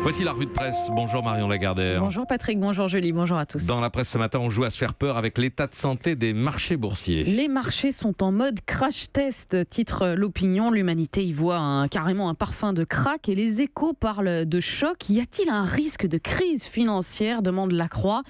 Voici la revue de presse. Bonjour Marion Lagardère. Bonjour Patrick, bonjour Julie, bonjour à tous. Dans la presse ce matin, on joue à se faire peur avec l'état de santé des marchés boursiers. Les marchés sont en mode crash test, titre l'opinion. L'humanité y voit carrément un parfum de krach et les Échos parlent de choc. Y a-t-il un risque de crise financière, demande La Croix.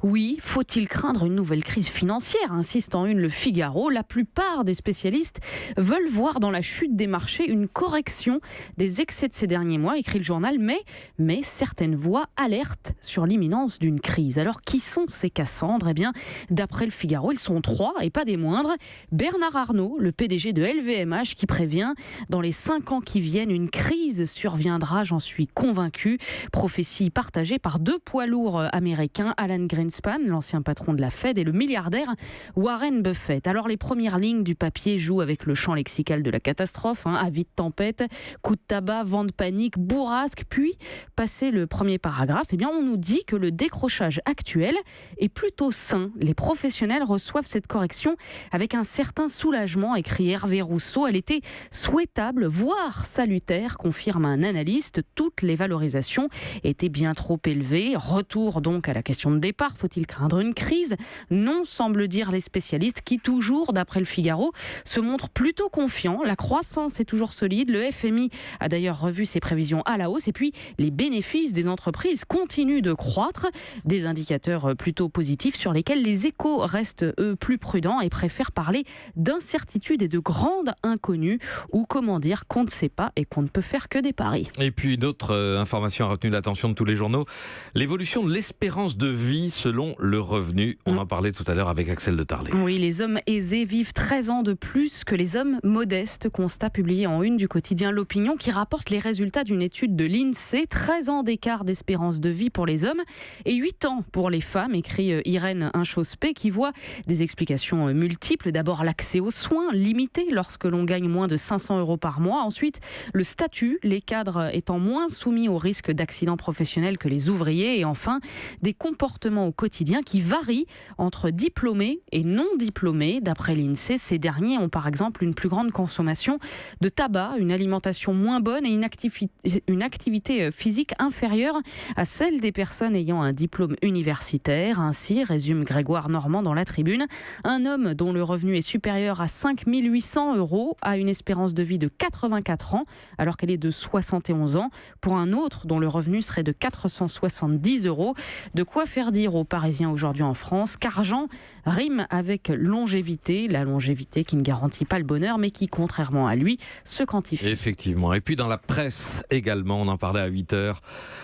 Oui, faut-il craindre une nouvelle crise financière, insiste en une Le Figaro. La plupart des spécialistes veulent voir dans la chute des marchés une correction des excès de ces derniers mois, écrit le journal, mais certaines voix alertent sur l'imminence d'une crise. Alors, qui sont ces Cassandres ? Eh bien, d'après le Figaro, ils sont 3 et pas des moindres. Bernard Arnault, le PDG de LVMH, qui prévient « Dans les 5 ans qui viennent, une crise surviendra, j'en suis convaincu ». Prophétie partagée par 2 poids lourds américains, Alan Greenspan, l'ancien patron de la Fed, et le milliardaire Warren Buffett. Alors, les premières lignes du papier jouent avec le champ lexical de la catastrophe, avis de tempête, coup de tabac, vent de panique, bourrasque, puis passé le premier paragraphe, eh bien, on nous dit que le décrochage actuel est plutôt sain. Les professionnels reçoivent cette correction avec un certain soulagement, écrit Hervé Rousseau. Elle était souhaitable, voire salutaire, confirme un analyste. Toutes les valorisations étaient bien trop élevées. Retour donc à la question de départ. Faut-il craindre une crise ? Non, semblent dire les spécialistes qui, toujours d'après le Figaro, se montrent plutôt confiants. La croissance est toujours solide. Le FMI a d'ailleurs revu ses prévisions à la hausse. Et puis, les bénéfices des entreprises continuent de croître. Des indicateurs plutôt positifs sur lesquels les Échos restent, eux, plus prudents et préfèrent parler d'incertitude et de grandes inconnues, ou comment dire qu'on ne sait pas et qu'on ne peut faire que des paris. Et puis d'autres informations a retenu l'attention de tous les journaux. L'évolution de l'espérance de vie selon le revenu. On en parlait tout à l'heure avec Axel de Tarlet. Oui, les hommes aisés vivent 13 ans de plus que les hommes modestes. Constat publié en une du quotidien L'Opinion qui rapporte les résultats d'une étude de l'INSEE. 13 ans d'écart d'espérance de vie pour les hommes et 8 ans pour les femmes, écrit Irène Inchospé, qui voit des explications multiples. D'abord, l'accès aux soins limité lorsque l'on gagne moins de 500 € par mois. Ensuite, le statut, les cadres étant moins soumis au risque d'accident professionnel que les ouvriers. Et enfin, des comportements au quotidien qui varient entre diplômés et non diplômés. D'après l'INSEE, ces derniers ont par exemple une plus grande consommation de tabac, une alimentation moins bonne et une activité physique inférieure à celle des personnes ayant un diplôme universitaire. Ainsi, résume Grégoire Normand dans La Tribune, un homme dont le revenu est supérieur à 5 800 € a une espérance de vie de 84 ans, alors qu'elle est de 71 ans, pour un autre dont le revenu serait de 470 €. De quoi faire dire aux Parisiens aujourd'hui en France qu'argent rime avec longévité, la longévité qui ne garantit pas le bonheur, mais qui, contrairement à lui, se quantifie. Effectivement. Et puis dans la presse également, on en parlait à 8h,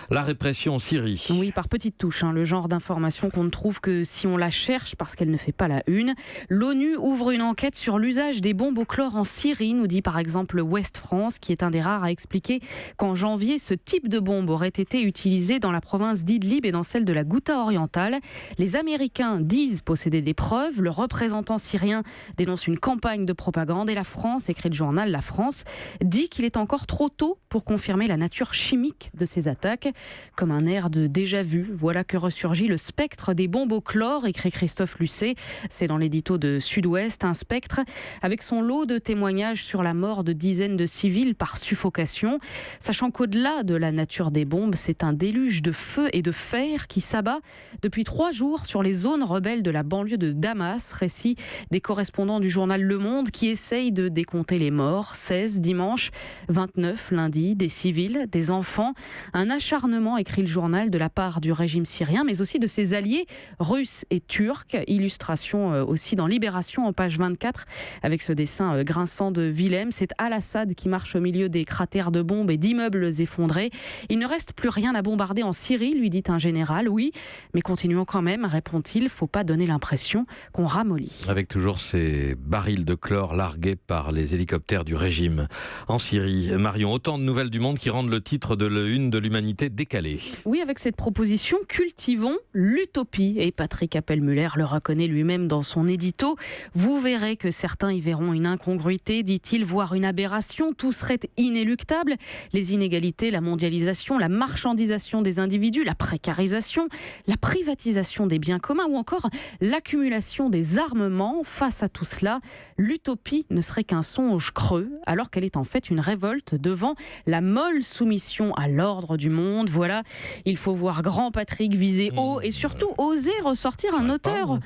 la répression en Syrie. Oui, par petites touches, le genre d'information qu'on ne trouve que si on la cherche parce qu'elle ne fait pas la une. L'ONU ouvre une enquête sur l'usage des bombes au chlore en Syrie, nous dit par exemple Ouest France, qui est un des rares à expliquer qu'en janvier, ce type de bombe aurait été utilisé dans la province d'Idlib et dans celle de la Ghouta orientale. Les Américains disent posséder des preuves, le représentant syrien dénonce une campagne de propagande et la France, écrit le journal La France, dit qu'il est encore trop tôt pour confirmer la nature chimique de ces attaques. Comme un air de déjà-vu, voilà que ressurgit le spectre des bombes au chlore, écrit Christophe Lucet. C'est dans l'édito de Sud-Ouest, un spectre avec son lot de témoignages sur la mort de dizaines de civils par suffocation. Sachant qu'au-delà de la nature des bombes, c'est un déluge de feu et de fer qui s'abat depuis 3 jours sur les zones rebelles de la banlieue de Damas. Récit des correspondants du journal Le Monde qui essayent de décompter les morts. 16 dimanche, 29 lundi, des civils, des enfants. Un acharnement, écrit le journal, de la part du régime syrien, mais aussi de ses alliés russes et turcs. Illustration aussi dans Libération en page 24 avec ce dessin grinçant de Willem. C'est Al-Assad qui marche au milieu des cratères de bombes et d'immeubles effondrés. Il ne reste plus rien à bombarder en Syrie, lui dit un général. Oui, mais continuons quand même, répond-il. Faut pas donner l'impression qu'on ramollit. Avec toujours ces barils de chlore largués par les hélicoptères du régime en Syrie. Marion, autant de nouvelles du monde qui rendent le titre de l'une de l'humanité décalé. Oui, avec cette proposition, cultivons l'utopie. Et Patrick Appelmuller le reconnaît lui-même dans son édito. Vous verrez que certains y verront une incongruité, dit-il, voire une aberration. Tout serait inéluctable. Les inégalités, la mondialisation, la marchandisation des individus, la précarisation, la privatisation des biens communs ou encore l'accumulation des armements. Face à tout cela, l'utopie ne serait qu'un songe creux, alors qu'elle est en fait une révolte devant la molle soumission à l'ordre l'ordre du monde. Voilà, il faut voir grand Patrick viser haut et surtout oser ressortir un auteur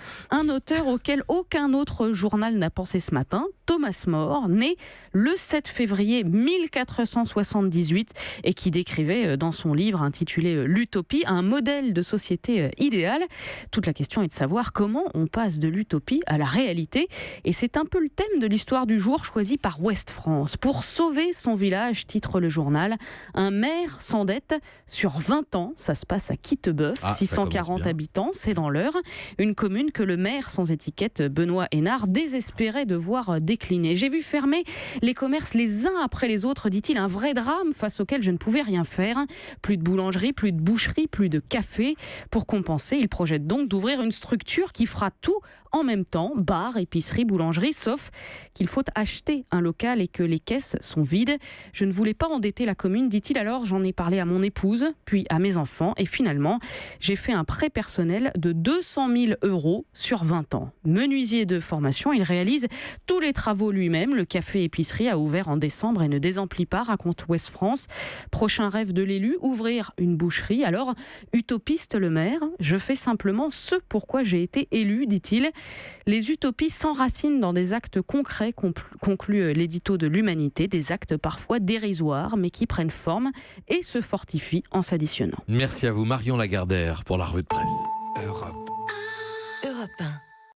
auquel aucun autre journal n'a pensé ce matin, Thomas More, né le 7 février 1478 et qui décrivait dans son livre intitulé L'Utopie un modèle de société idéale. Toute la question est de savoir comment on passe de l'utopie à la réalité et c'est un peu le thème de l'histoire du jour choisi par Ouest France. Pour sauver son village, titre le journal, un maire s'endette sur 20 ans. Ça se passe à Quittebeuf, 640 habitants, c'est dans l'Eure. Une commune que le maire sans étiquette, Benoît Hénard, désespérait de voir décliner. J'ai vu fermer les commerces les uns après les autres, dit-il, un vrai drame face auquel je ne pouvais rien faire. Plus de boulangerie, plus de boucherie, plus de café. Pour compenser, il projette donc d'ouvrir une structure qui fera tout en même temps, bar, épicerie, boulangerie, sauf qu'il faut acheter un local et que les caisses sont vides. Je ne voulais pas endetter la commune, dit-il, alors j'en ai parlé à mon épouse, puis à mes enfants, et finalement, j'ai fait un prêt personnel de 200 000 € sur 20 ans. Menuisier de formation, il réalise tous les travaux lui-même. Le café-épicerie a ouvert en décembre et ne désemplit pas, raconte Ouest France. Prochain rêve de l'élu, ouvrir une boucherie. Alors, utopiste le maire, je fais simplement ce pourquoi j'ai été élu, dit-il. Les utopies s'enracinent dans des actes concrets, conclut l'édito de l'Humanité, des actes parfois dérisoires, mais qui prennent forme et se fortifient en s'additionnant. Merci à vous, Marion Lagardère, pour la revue de presse. Europe 1.